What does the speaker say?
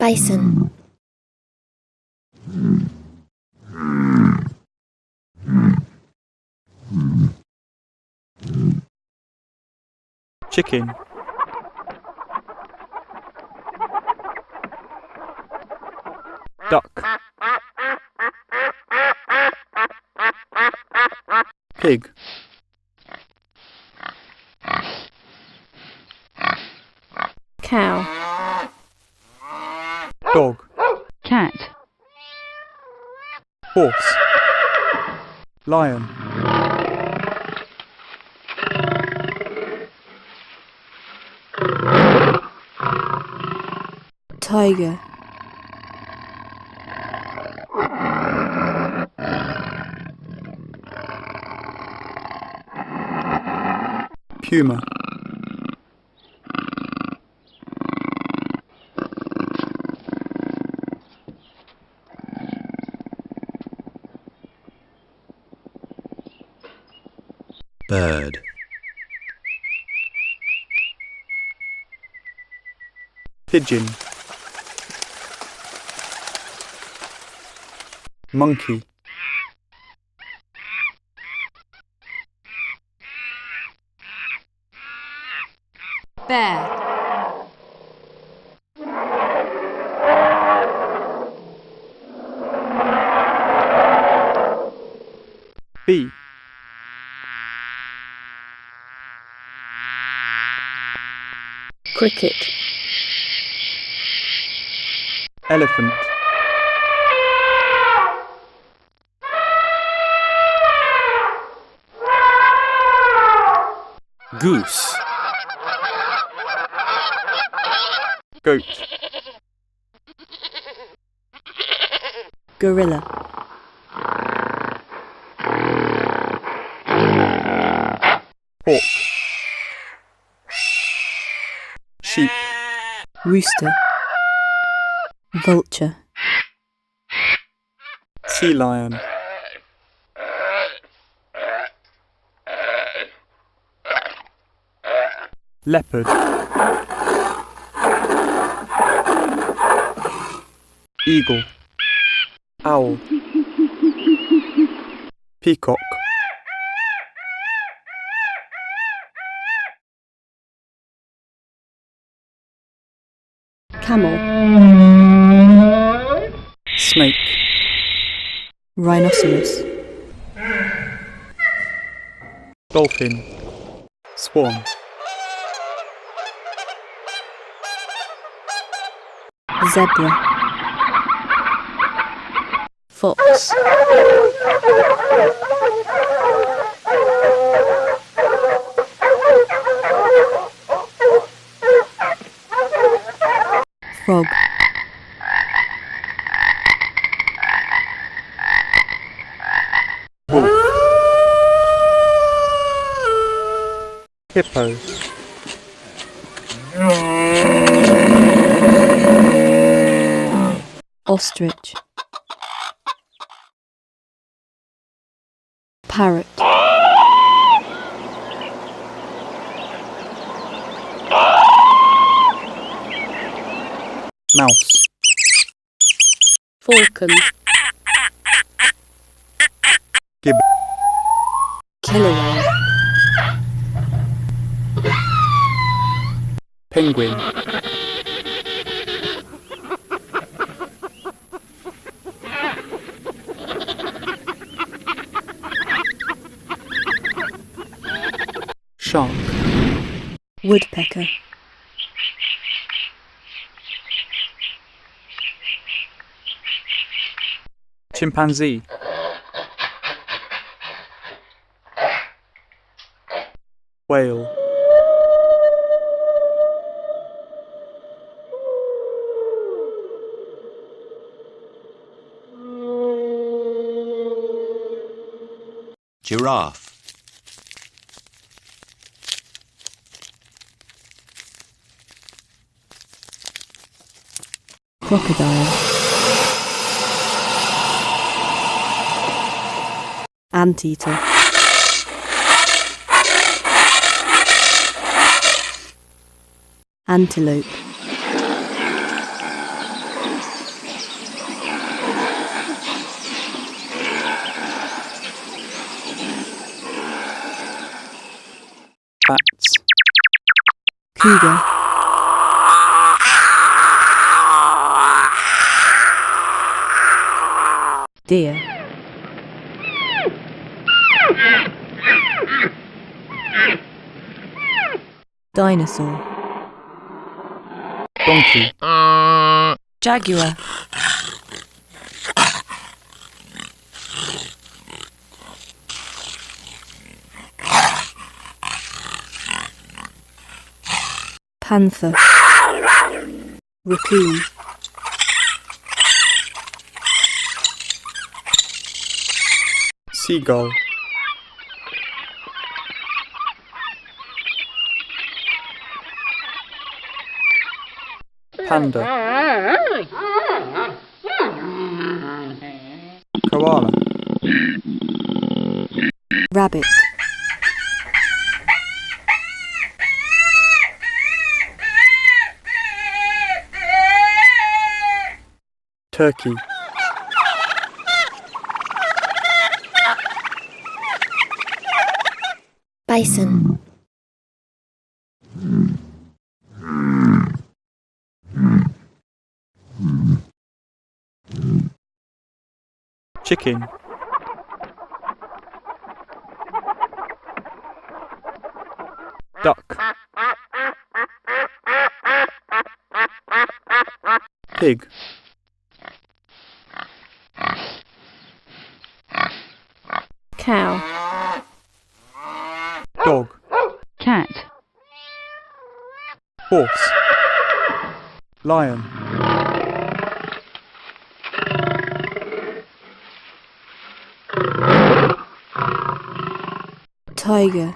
Bison. Chicken. Duck. Pig. Cow. Dog. Cat. Horse. Lion. Tiger. Puma. Bird. Pigeon. Monkey. Bear. Bee. Cricket. Elephant. Goose. Goat. Gorilla. Hawk. Sheep. Rooster. Vulture. Sea lion. Leopard. Eagle. Owl. Peacock. Camel. Snake. Rhinoceros. Dolphin. Swan. Zebra. Fox. Frog. Wolf. Hippo. Ostrich. Parrot. Mouse. Falcon. Gibbon. Killer whale. Penguin. Shark. Woodpecker. Chimpanzee. Whale. Giraffe. Crocodile. Anteater. Antelope. Tiger. Deer. Dinosaur. Donkey. Jaguar. Panther. Raccoon. Seagull. Panda. Koala. Rabbit. Turkey. Bison. Chicken. Duck. Pig. Cow. Dog. Cat. Horse. Lion. Tiger.